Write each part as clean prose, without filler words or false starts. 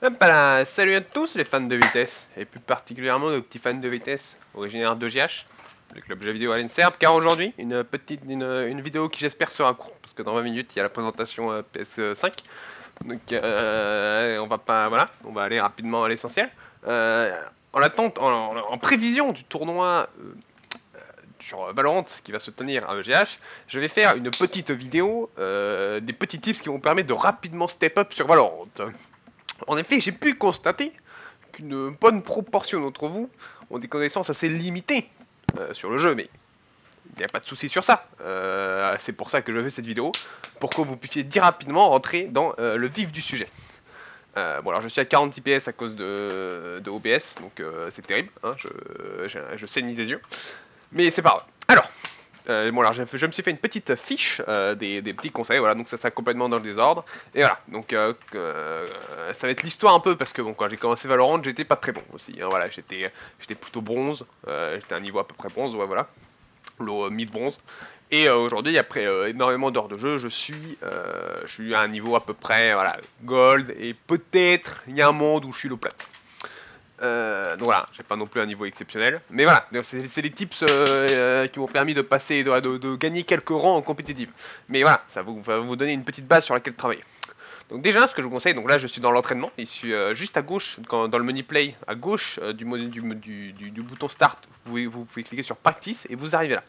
Hop là, salut à tous les fans de vitesse, et plus particulièrement nos petits fans de vitesse, originaires de GH, le club jeux vidéo à l'INSERB, car aujourd'hui, une vidéo qui j'espère sera courte, parce que dans 20 minutes il y a la présentation PS5, donc on va pas, voilà, on va aller rapidement à l'essentiel. En attente, en prévision du tournoi sur Valorant qui va se tenir à EGH, je vais faire une petite vidéo, des petits tips qui vont permettre de rapidement step up sur Valorant. En effet, j'ai pu constater qu'une bonne proportion d'entre vous ont des connaissances assez limitées sur le jeu, mais il n'y a pas de souci sur ça. C'est pour ça que je fais cette vidéo, pour que vous puissiez dire rapidement rentrer dans le vif du sujet. Bon alors je suis à 40 IPS à cause de OBS, donc c'est terrible, hein, je saigne des yeux. Mais c'est pas grave. Alors, bon alors je me suis fait une petite fiche des petits conseils, voilà, donc ça sera complètement dans le désordre. Et voilà, donc ça va être l'histoire un peu, parce que bon, quand j'ai commencé Valorant, j'étais pas très bon aussi, hein, voilà, j'étais plutôt bronze, j'étais à un niveau à peu près bronze, ouais voilà, low mid-bronze. Et aujourd'hui, après énormément d'heures de jeu, je suis à un niveau à peu près, voilà, gold, et peut-être il y a un monde où je suis low plate. Donc voilà, j'ai pas non plus un niveau exceptionnel. Mais voilà, c'est des tips qui m'ont permis de passer, de gagner quelques rangs en compétitif. Mais voilà, ça va vous donner une petite base sur laquelle travailler. Donc déjà, ce que je vous conseille, donc là je suis dans l'entraînement, je suis juste à gauche, dans le menu play, à gauche du bouton start, vous pouvez cliquer sur practice et vous arrivez là.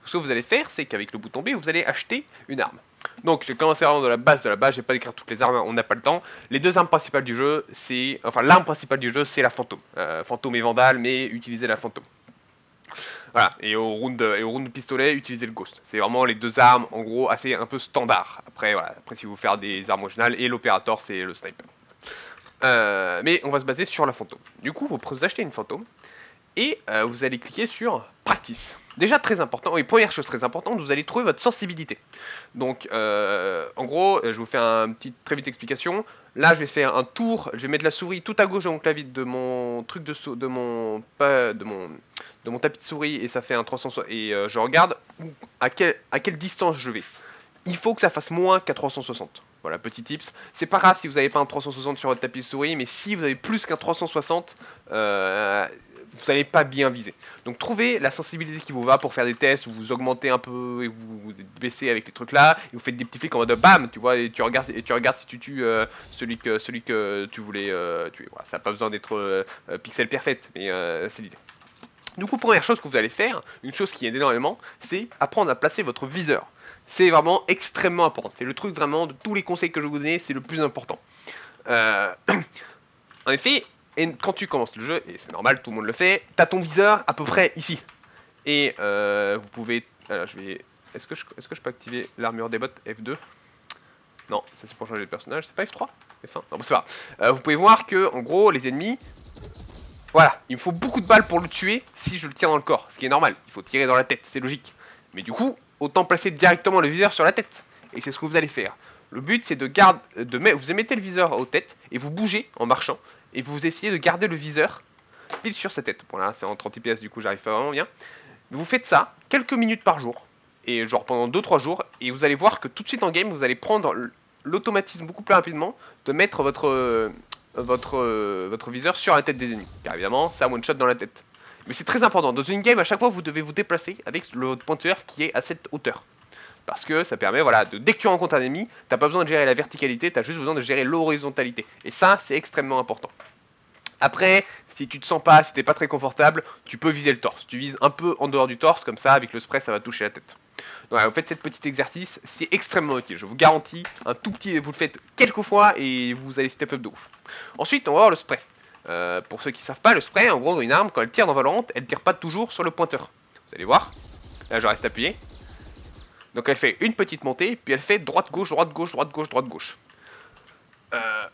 Ce que vous allez faire, c'est qu'avec le bouton B, vous allez acheter une arme. Donc j'ai commencé vraiment de la base, je vais pas décrire toutes les armes, on n'a pas le temps. Les deux armes principales du jeu, l'arme principale du jeu, c'est la fantôme. Fantôme et vandale, mais utilisez la fantôme. Voilà, et au round pistolet, utilisez le ghost. C'est vraiment les deux armes, en gros, assez un peu standard. Après, voilà, après si vous faire des armes originales, et l'opérateur, c'est le sniper. Mais on va se baser sur la fantôme. Du coup, vous achetez une fantôme, et vous allez cliquer sur Practice. Déjà très important, et première chose très importante, vous allez trouver votre sensibilité. Donc en gros, je vous fais une petite très vite explication. Là je vais faire un tour, je vais mettre la souris tout à gauche de mon clavier de mon truc de mon tapis de souris, et ça fait un 360, et je regarde à quelle distance je vais. Il faut que ça fasse moins qu'à 360. Voilà, petit tips. C'est pas grave si vous n'avez pas un 360 sur votre tapis de souris, mais si vous avez plus qu'un 360, vous n'allez pas bien viser. Donc trouvez la sensibilité qui vous va pour faire des tests où vous augmentez un peu et vous baissez avec les trucs là, et vous faites des petits flics en mode bam, tu vois, et tu regardes si tu tues celui que tu voulais tuer. Voilà, ça n'a pas besoin d'être pixel perfect, mais c'est l'idée. Du coup, première chose que vous allez faire, une chose qui aide énormément, c'est apprendre à placer votre viseur. C'est vraiment extrêmement important. C'est le truc vraiment de tous les conseils que je vais vous donner, c'est le plus important. Euh, en effet, quand tu commences le jeu, et c'est normal, tout le monde le fait, t'as ton viseur à peu près ici. Et vous pouvez... Alors je vais... Est-ce que je peux activer l'armure des bots F2? Non, ça c'est pour changer de personnage, c'est pas F3? F1? Non, bon, c'est pas grave. Vous pouvez voir que, en gros, les ennemis... Voilà, il me faut beaucoup de balles pour le tuer si je le tire dans le corps, ce qui est normal, il faut tirer dans la tête, c'est logique. Mais du coup, autant placer directement le viseur sur la tête. Et c'est ce que vous allez faire. Le but c'est vous émettez le viseur aux têtes et vous bougez en marchant. Et vous essayez de garder le viseur pile sur sa tête. Bon là c'est en 30 fps, du coup j'arrive pas vraiment bien. Vous faites ça quelques minutes par jour. Et genre pendant 2-3 jours. Et vous allez voir que tout de suite en game vous allez prendre l'automatisme beaucoup plus rapidement de mettre votre viseur sur la tête des ennemis. Car évidemment ça one shot dans la tête. Mais c'est très important, dans une game à chaque fois vous devez vous déplacer avec le pointeur qui est à cette hauteur. Parce que ça permet, voilà, dès que tu rencontres un ennemi, t'as pas besoin de gérer la verticalité, t'as juste besoin de gérer l'horizontalité. Et ça, c'est extrêmement important. Après, si tu te sens pas, si t'es pas très confortable, tu peux viser le torse. Tu vises un peu en dehors du torse, comme ça, avec le spray, ça va toucher la tête. Donc voilà, vous faites cette petite exercice, c'est extrêmement utile. Je vous garantis, un tout petit, vous le faites quelques fois et vous allez step up de ouf. Ensuite, on va voir le spray. Pour ceux qui savent pas, le spray, en gros, une arme, quand elle tire dans Valorant, elle tire pas toujours sur le pointeur. Vous allez voir. Là, je reste appuyé. Donc elle fait une petite montée, puis elle fait droite-gauche, droite-gauche, droite-gauche, droite-gauche.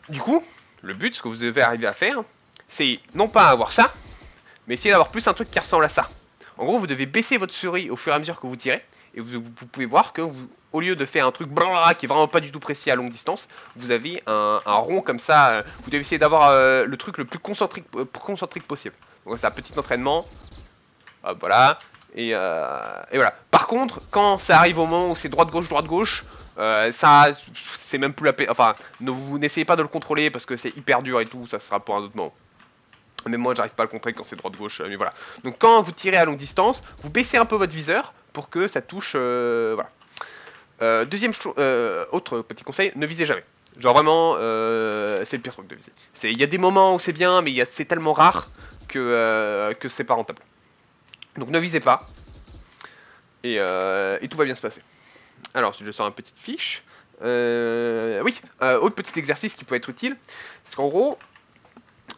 Du coup, le but, ce que vous devez arriver à faire, c'est non pas avoir ça, mais essayer d'avoir plus un truc qui ressemble à ça. En gros, vous devez baisser votre souris au fur et à mesure que vous tirez, et vous pouvez voir que au lieu de faire un truc qui est vraiment pas du tout précis à longue distance, vous avez un rond comme ça. Vous devez essayer d'avoir le truc le plus concentrique possible. Donc c'est un petit entraînement. Voilà. Et voilà. Par contre, quand ça arrive au moment où c'est droite-gauche, Ça, c'est même plus la peine. Enfin, vous n'essayez pas de le contrôler parce que c'est hyper dur et tout, ça sera pour un autre moment. Mais moi, j'arrive pas à le contrôler quand c'est droite-gauche, mais voilà. Donc quand vous tirez à longue distance, vous baissez un peu votre viseur pour que ça touche, voilà. Deuxième autre petit conseil, ne visez jamais. Genre vraiment, c'est le pire truc de viser. Il y a des moments où c'est bien, mais c'est tellement rare que c'est pas rentable. Donc ne visez pas, et tout va bien se passer. Alors, je sors une petite fiche. Oui, autre petit exercice qui peut être utile, c'est qu'en gros,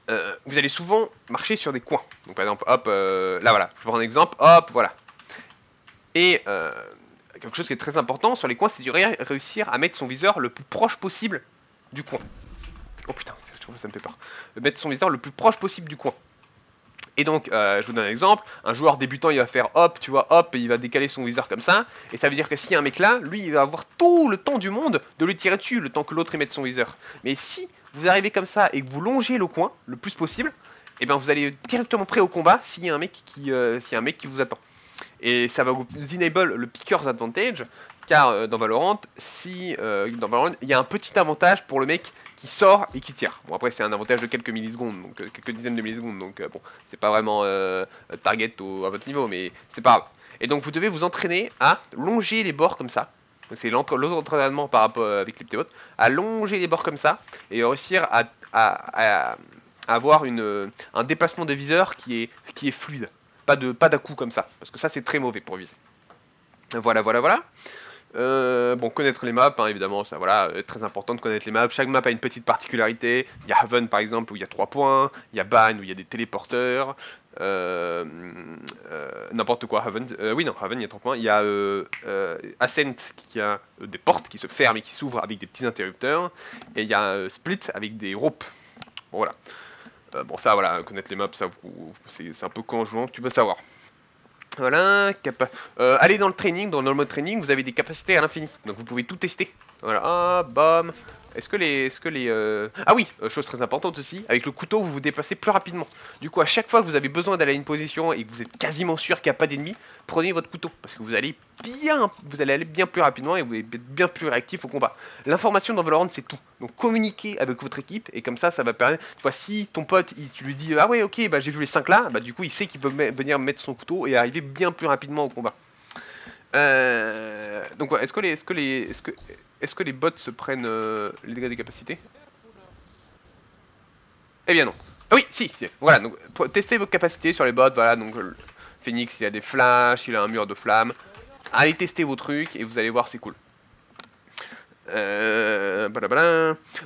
vous allez souvent marcher sur des coins. Donc par exemple, hop, là voilà, je prends un exemple, hop, voilà. Et quelque chose qui est très important sur les coins, c'est de réussir à mettre son viseur le plus proche possible du coin. Oh putain, ça me fait peur. Mettre son viseur le plus proche possible du coin. Et donc, je vous donne un exemple, un joueur débutant, il va faire hop, tu vois, hop, et il va décaler son viseur comme ça, et ça veut dire que s'il y a un mec là, lui, il va avoir tout le temps du monde de lui tirer dessus, le temps que l'autre y mette son viseur. Mais si vous arrivez comme ça et que vous longez le coin le plus possible, et bien vous allez directement prêt au combat s'il y a un mec qui vous attend. Et ça va vous enable le Picker's Advantage, car dans Valorant, dans Valorant, il y a un petit avantage pour le mec qui sort et qui tire. Bon après c'est un avantage de quelques millisecondes, donc quelques dizaines de millisecondes, donc bon, c'est pas vraiment target à votre niveau, mais c'est pas grave. Et donc vous devez vous entraîner à longer les bords comme ça. C'est l'autre entraînement par rapport avec les petits bots, à longer les bords comme ça et réussir à avoir un déplacement de viseur qui est fluide. Pas d'à-coup comme ça, parce que ça c'est très mauvais pour viser. Voilà. Bon, connaître les maps, hein, évidemment, ça voilà, très important de connaître les maps. Chaque map a une petite particularité. Il y a Haven par exemple où il y a 3 points, il y a Ban où il y a des téléporteurs, n'importe quoi, Haven, oui non, Haven il y a 3 points. Il y a Ascent qui a des portes qui se ferment et qui s'ouvrent avec des petits interrupteurs, et il y a Split avec des ropes. Bon, voilà. Bon ça voilà, connaître les maps, ça c'est un peu quand jouant que tu peux savoir. Voilà, allez dans le training, dans le mode training, vous avez des capacités à l'infini, donc vous pouvez tout tester. Voilà, ah, bam. Est-ce que les... Ah oui, chose très importante aussi, avec le couteau vous vous déplacez plus rapidement. Du coup à chaque fois que vous avez besoin d'aller à une position et que vous êtes quasiment sûr qu'il n'y a pas d'ennemis, prenez votre couteau, parce que vous allez aller bien plus rapidement et vous allez être bien plus réactif au combat. L'information dans Valorant c'est tout, donc communiquez avec votre équipe et comme ça va permettre, tu vois, si ton pote tu lui dis ah ouais ok bah j'ai vu les 5 là, bah du coup il sait qu'il peut venir mettre son couteau et arriver bien plus rapidement au combat. Donc ouais, est-ce que les bots se prennent les dégâts des capacités? Eh bien non. Ah oui, si. Voilà, donc testez vos capacités sur les bots, voilà, donc Phoenix il a des flashs, il a un mur de flammes. Allez tester vos trucs et vous allez voir, c'est cool.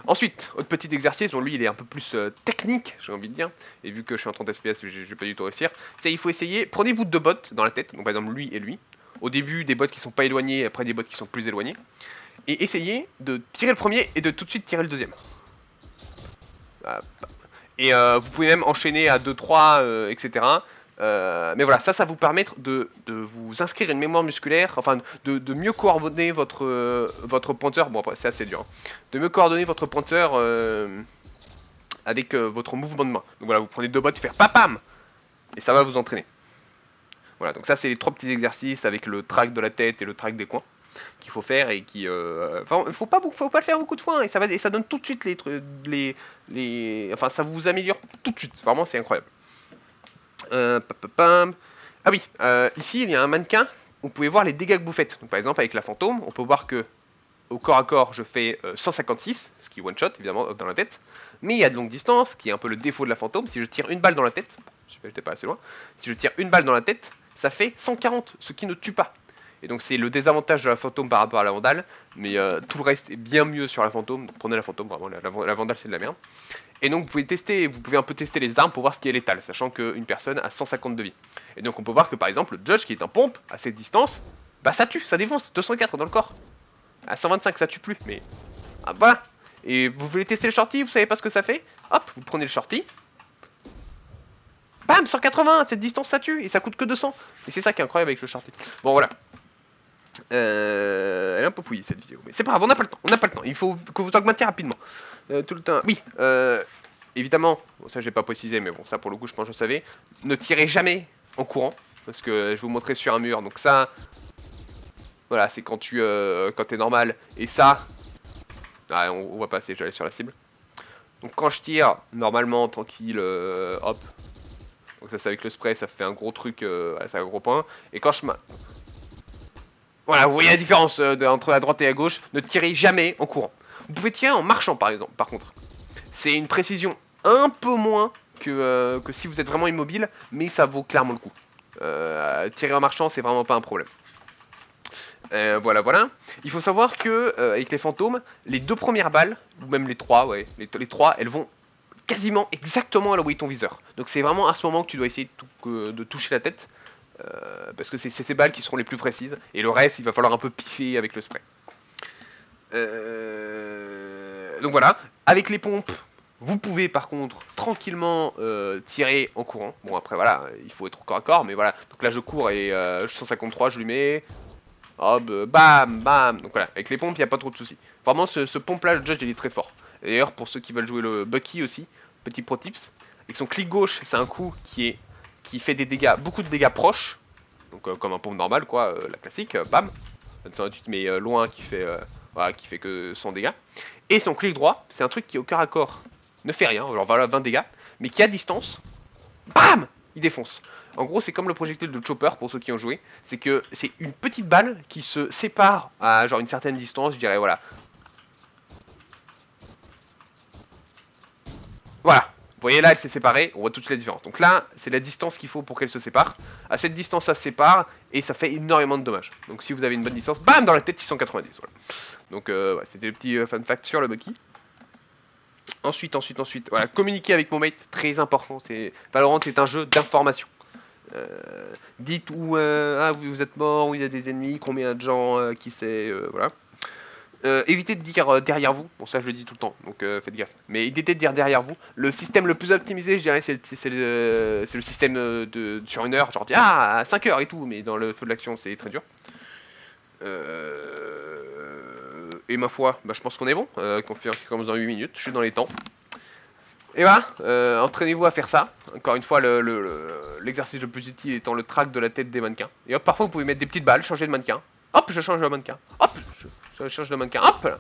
Ensuite, autre petit exercice, bon lui il est un peu plus technique, j'ai envie de dire, et vu que je suis en 30 FPS, je vais pas du tout réussir. C'est il faut essayer, prenez-vous 2 bots dans la tête, donc par exemple lui et lui. Au début des bots qui sont pas éloignés, après des bots qui sont plus éloignés. Et essayez de tirer le premier et de tout de suite tirer le deuxième. Et vous pouvez même enchaîner à 2-3, etc. Mais voilà, ça va vous permettre de vous inscrire une mémoire musculaire, enfin de mieux coordonner votre pointeur. Bon, après, c'est assez dur. Hein. De mieux coordonner votre pointeur avec votre mouvement de main. Donc voilà, vous prenez 2 bots, faire papam et ça va vous entraîner. Voilà, donc ça, c'est les 3 petits exercices avec le track de la tête et le track des coins qu'il faut faire et qui enfin faut pas le faire beaucoup de fois hein, et ça donne tout de suite enfin ça vous améliore tout de suite, vraiment c'est incroyable. Ah oui, ici il y a un mannequin où vous pouvez voir les dégâts que vous faites. Donc par exemple avec la fantôme on peut voir que au corps à corps je fais 156, ce qui est one shot évidemment dans la tête, mais il y a de longue distance qui est un peu le défaut de la fantôme. Si je tire une balle dans la tête, je sais pas, j'étais pas assez loin, si je tire une balle dans la tête ça fait 140, ce qui ne tue pas. Et donc c'est le désavantage de la fantôme par rapport à la vandale, mais tout le reste est bien mieux sur la fantôme, donc prenez la fantôme, vraiment, la vandale c'est de la merde. Et donc vous pouvez un peu tester les armes pour voir ce qui est létal, sachant qu'une personne a 150 de vie. Et donc on peut voir que par exemple le Judge qui est un pompe, à cette distance, bah ça tue, ça défonce, 204 dans le corps. À 125 ça tue plus, mais... Ah, voilà. Et vous voulez tester le shorty, vous savez pas ce que ça fait? Hop, vous prenez le shorty. Bam, 180, à cette distance ça tue, et ça coûte que 200. Et c'est ça qui est incroyable avec le shorty. Bon voilà. Elle est un peu fouillie cette vidéo, mais c'est pas grave, on n'a pas le temps, il faut que vous augmentiez rapidement. Tout le temps. Oui, évidemment, bon, ça j'ai pas précisé, mais bon, ça pour le coup je pense que je savais. Ne tirez jamais en courant, parce que je vais vous montrer sur un mur, donc ça, Voilà, c'est quand tu quand t'es normal. Et ça, ah, on voit pas assez, j'allais sur la cible. Donc quand je tire, normalement, tranquille, hop. Donc ça c'est avec le spray, ça fait un gros truc, c'est un gros point. Et quand je voilà, vous voyez la différence entre la droite et la gauche. Ne tirez jamais en courant. Vous pouvez tirer en marchant par exemple, par contre. C'est une précision un peu moins que si vous êtes vraiment immobile, mais ça vaut clairement le coup. Tirer en marchant, c'est vraiment pas un problème. Voilà, voilà. Il faut savoir que avec les fantômes, les 2 premières balles, ou même les 3, ouais, les 3, elles vont quasiment exactement là où est ton viseur. Donc c'est vraiment à ce moment que tu dois essayer de toucher la tête. Parce que c'est ces balles qui seront les plus précises. Et le reste, il va falloir un peu piffer avec le spray. Donc voilà. Avec les pompes, vous pouvez par contre tranquillement tirer en courant. Bon après voilà, il faut être au corps à corps. Mais voilà. Donc là je cours et 153, je lui mets. Hop, bam, bam. Donc voilà, avec les pompes, il n'y a pas trop de soucis. Vraiment, ce pompe-là, le Judge, il est très fort. Et d'ailleurs, pour ceux qui veulent jouer le Bucky aussi, petit pro tips, avec son clic gauche, c'est un coup qui fait des dégâts, beaucoup de dégâts proches. Donc comme un pompe normal, quoi, la classique, bam. Tu te mets loin voilà, qui fait que 100 dégâts. Et son clic droit, c'est un truc qui au corps à corps ne fait rien, genre voilà 20 dégâts, mais qui à distance, bam, il défonce. En gros, c'est comme le projectile de Chopper pour ceux qui ont joué. C'est que c'est une petite balle qui se sépare à genre une certaine distance, je dirais, voilà. Voilà. Vous voyez là, elle s'est séparée, on voit toute la différence. Donc là, c'est la distance qu'il faut pour qu'elle se sépare. À cette distance, ça se sépare et ça fait énormément de dommages. Donc si vous avez une bonne distance, bam, dans la tête 690. Voilà. Donc ouais, c'était le petit fun fact sur le Bucky. Ensuite, voilà, communiquer avec mon mate, très important. Valorant, c'est un jeu d'information. Dites où ah, vous êtes mort, où il y a des ennemis, combien de gens, qui c'est, voilà. Évitez de dire derrière vous, bon ça je le dis tout le temps, donc faites gaffe. Mais évitez de dire derrière vous. Le système le plus optimisé, je dirais, c'est le système sur une heure, genre ah à 5 heures et tout, mais dans le feu de l'action c'est très dur. Et ma foi, bah, je pense qu'on est bon. Conférence qui commence dans 8 minutes, je suis dans les temps. Et voilà, entraînez-vous à faire ça. Encore une fois, l'exercice le plus utile étant le track de la tête des mannequins. Et hop, parfois vous pouvez mettre des petites balles, changer de mannequin. Hop, je change de mannequin. Hop, je change de mannequin. Hop.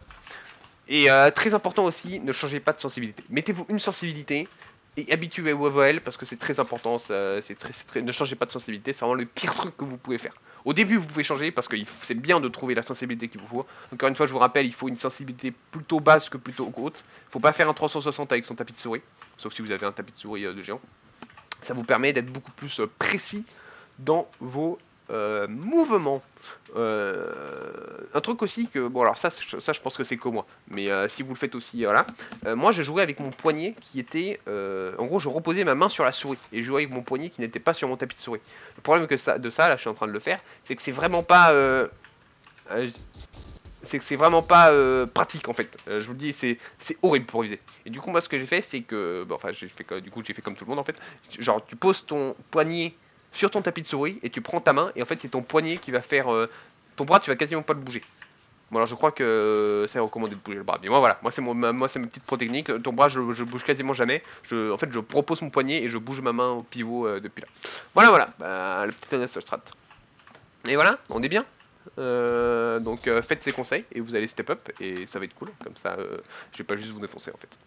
Et très important aussi, ne changez pas de sensibilité. Mettez-vous une sensibilité et habituez-vous à elle parce que c'est très important. Ne changez pas de sensibilité, c'est vraiment le pire truc que vous pouvez faire. Au début, vous pouvez changer parce que c'est bien de trouver la sensibilité qu'il vous faut. Encore une fois, je vous rappelle, il faut une sensibilité plutôt basse que plutôt haute. Il faut pas faire un 360 avec son tapis de souris, sauf si vous avez un tapis de souris de géant. Ça vous permet d'être beaucoup plus précis dans vos mouvements. Un truc aussi que, bon alors ça je pense que c'est que moi, mais si vous le faites aussi, voilà. Moi je jouais avec mon poignet qui était, en gros je reposais ma main sur la souris, et je jouais avec mon poignet qui n'était pas sur mon tapis de souris. Le problème de ça, là je suis en train de le faire, c'est que c'est vraiment pas... c'est vraiment pas pratique en fait. Je vous le dis, c'est horrible pour viser. Et du coup, moi, ce que j'ai fait, c'est que, bon, enfin, j'ai fait comme tout le monde en fait. Genre, tu poses ton poignet sur ton tapis de souris et tu prends ta main et en fait, c'est ton poignet qui va faire ton bras. Tu vas quasiment pas le bouger. Bon, alors je crois que c'est recommandé de bouger le bras. Mais moi, voilà, moi c'est ma petite pro technique. Ton bras, je bouge quasiment jamais. En fait, je propose mon poignet et je bouge ma main au pivot depuis là. Voilà, voilà, bah, le petit Anas Strat. Et voilà, on est bien. Donc faites ces conseils et vous allez step up et ça va être cool. Comme ça, je vais pas juste vous défoncer en fait.